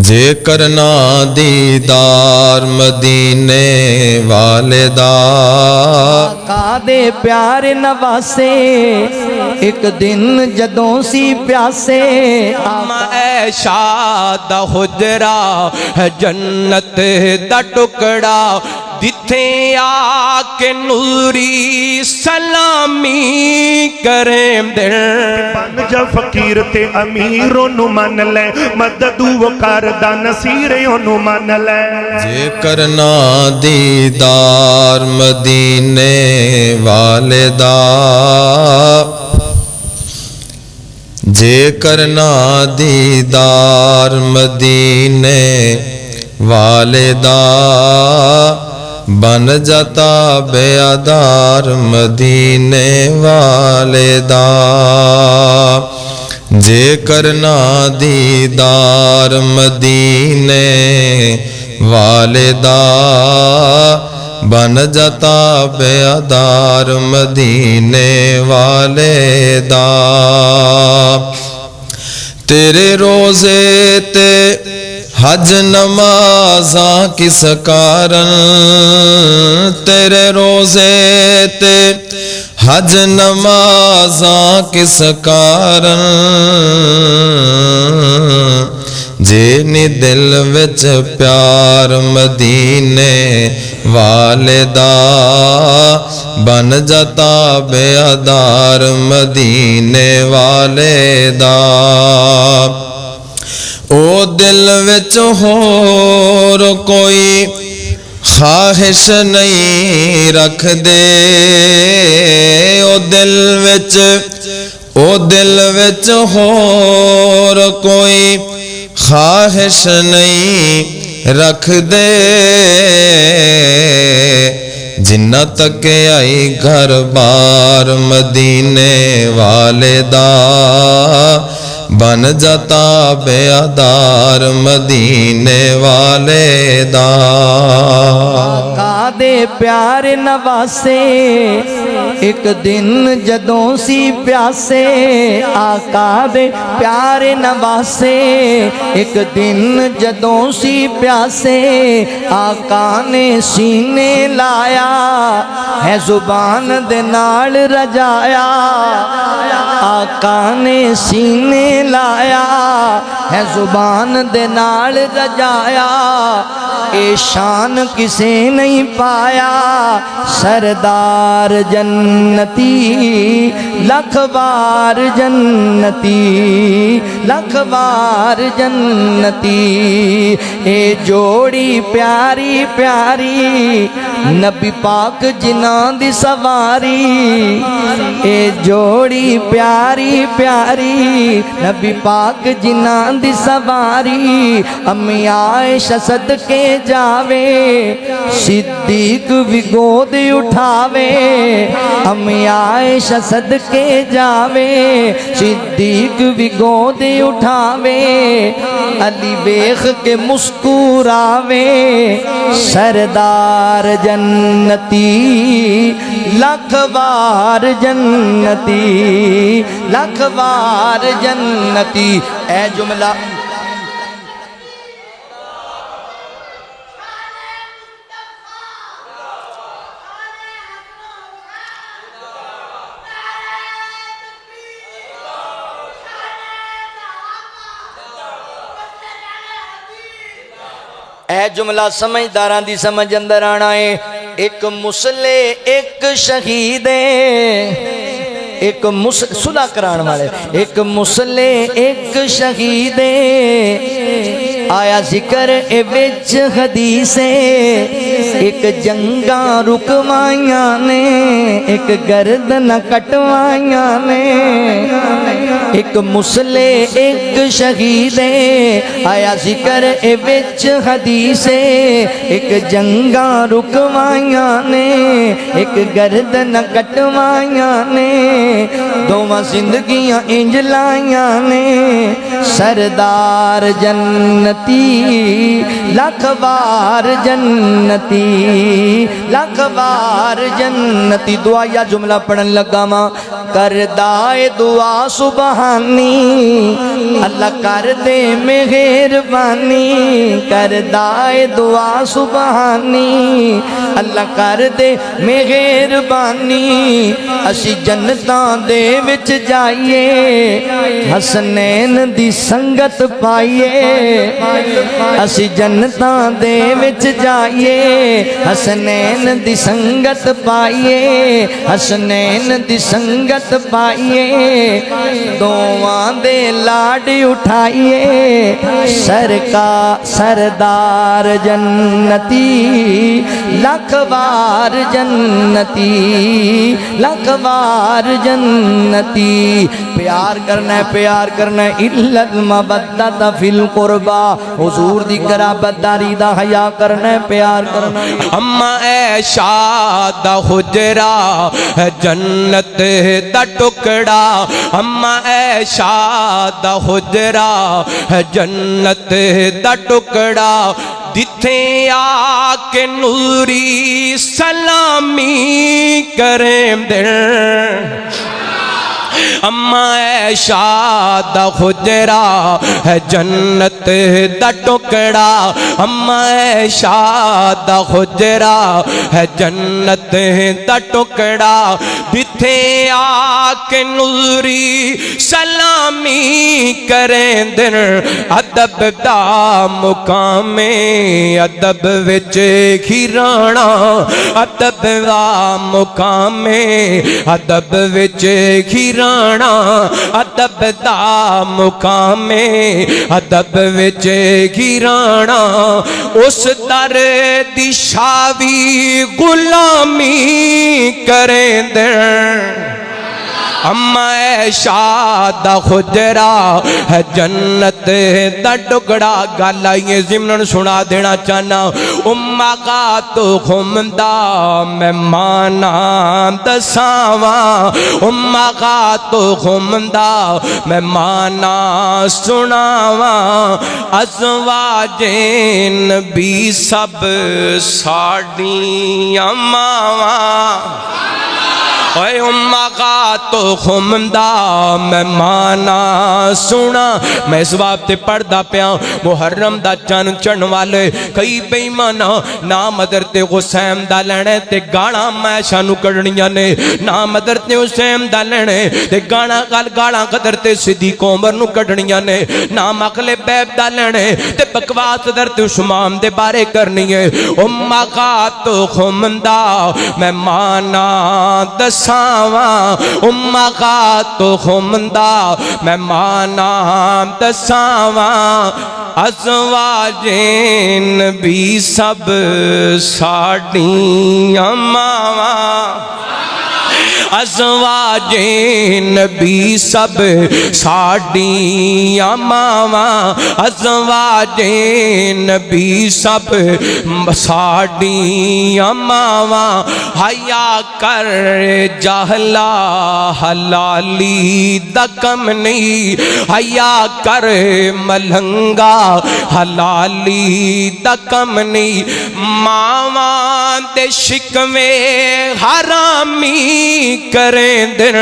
جے کرنا دیدار مدینے والے دا آقا دے پیارے نواسے ایک دن جدوں سی پیاسے عائشہ دا حجرا ہے جنت دا ٹکڑا جتھے آ کے نوری سلامی کریں دل بن جا فقیر تے امیروں نو من لے مدد وہ کردہ نصیروں نو من لے جے کرنا دیدار مدینے والے دا جے کرنا دیدار مدینے والے دا بن جاتا بیادار مدینے والے دا جے کرنا دیدار مدینے والے دا بن جاتا بیادار مدینے والے دا تیرے روزے تے حج نمازاں کس کارن تیرے روزے تے حج نمازاں کس کارن جے نی دل وچ پیار مدینے والے دا بن جاتا بیادار مدینے والے دا او دل وچ ہور کوئی خواہش نہیں رکھ دے او دل وچ ہور کوئی خواہش نہیں رکھ دے جنہ تک آئی گھر بار مدینے والے دا بن جاتا بیادار مدینے والے دا آقا دے پیارے نواسے ایک دن جدوں سی پیاسے آقا دے پیارے نواسے ایک دن جدوں سی پیاسے آقا نے سینے لایا ہے زبان دے نال رجایا آقا نے سینے لایا ہے زبان دے نال رجایا اے شان کسے نہیں پایا سردار جنتی لکھ بار جنتی لکھ بار جنتی اے جوڑی پیاری پیاری نبی پاک جناں دی سواری اے جوڑی پیاری پیاری نبی پاک جناں دی سواری امی عائشہ صدقے جاوے صدیق بھی گود اٹھاوے امی عائشہ صدقے جاوے صدیق بھی گود اٹھاوے علی بیخ کے مسکراوے سردار جنتی لکھ بار جنتی لکھ بار جنتی اے جملہ اے جملہ سمجھداراں دی سمجھ اندر آنا ہے ایک مسلح ایک شہید ایک صلح کران والے ایک مسلح ایک شہید آیا ذکر اے وچ حدیث ایک جنگاں رکوائیاں نے ایک گردن کٹوائیاں نے ایک مسلح ایک شہید آیا ذکر اے وچ حدیث ایک جنگاں رکوائیاں نے ایک گردن کٹوائیاں نے دوواں زندگیاں انج لائیاں نے سردار جنتی لکھ بار جنتی لکھ بار جنتی دعا یا جملہ پڑھن لگا ماں کردائے دعا سبحانی اللہ کر دے مہربانی کردائے دعا سبحانی اللہ کر دے مہربانی اسی جنتاں دے وچ جائیے حسنین دی سنگت پائیے اسی جنتاں دے وچ جائیے حسنین دی سنگت پائیے حسنین دی سنگت پائیے دعاں دے لاڈ اٹھائیے سردار جنتی لکھ بار جنتی لکھ بار جنتی پیار کرنا ہے الا المودۃ فی القربہ حضور دی قرابت داری دا حیا کرنا ہے پیار کرنا ہے اما عائشہ دا حجرا ہے جنت دا ٹکڑا اما عائشہ دا حجرا ہے جنت دا ٹکڑا جتھے آ کے نوری سلامی کریں دل اما عائشہ دا حجرا ہے جنت دا ٹکڑا اما عائشہ دا حجرا ہے جنت دا ٹکڑا جتھے آ کے نوری سلامی کریں دن ادب دا مقام ادب وچ گھرانا ادب دا مقام ادب وچ گھرانا ادب دا مقام ادب وچ گھرانا اس در دی شاوی غلامی کریں دن اما عائشہ دا حجرا ہے جنت دا ٹکڑا گل آئیے ضمن سنا دینا چاہنا اما کا تو خمدہ میں مانا دساواں اما کا تو خمدہ میں مانا سناواں ازواج نبی سب ساڑیاں ماواں اے امہ کا تو خمدہ میں مانا سنا میں اس باب تے پڑھدا پیا محرم دا چن چڑھن والے کئی بے ایمانا نام حضرت حسین دا لینے تے گاڑاں میں شانو کڑنیاں نے نام حضرت حسین دا لینے تے گاڑاں حضرت صدیق عمر نو کڑنیاں نے نام اقل بیب دا لینے تے بکواس حضرت عثمان دے بارے کرنی ہے امہ کا تو خمدہ میں مانا دساواں امہ کا تو خمدہ میں مانا دساواں ازواج نبی سب ساڑیاں ماواں ازواج نبی سب ساڑیاں ماواں ازواج نبی سب ساڑیاں ماواں حیا کر جہلا حلالی دا کم نہیں حیا کر ملنگا حلالی دا کم نہیں ماواں دے شکوے حرامی کریں دن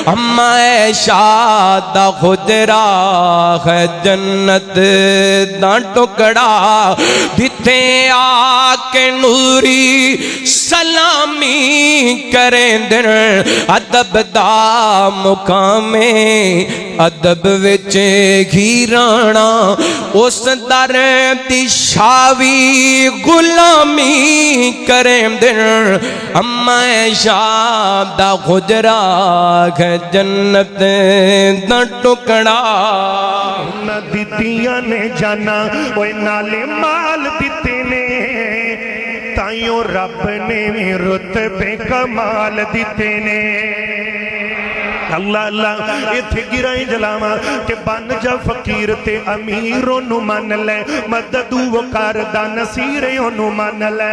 اما عائشہ دا حجرا ہے جنت دا ٹکڑا جتھے آ کے نوری سلامی کریں دن ادب دا مقام ادب وچ گھرانا اس در دی شاوی غلامی کریں دن اما عائشہ دا حجرا ہے جنت دا ٹکڑا نہ دیتیاں نے جانا اوے نالے مال دیتے نے تائیوں رب نے رتبے کمال دیتے نے اللہ اللہ ایتھے گرائیں جلاواں کہ بن جا فقیر تے امیروں نو من لے مدد و کردہ نصیروں نو من لے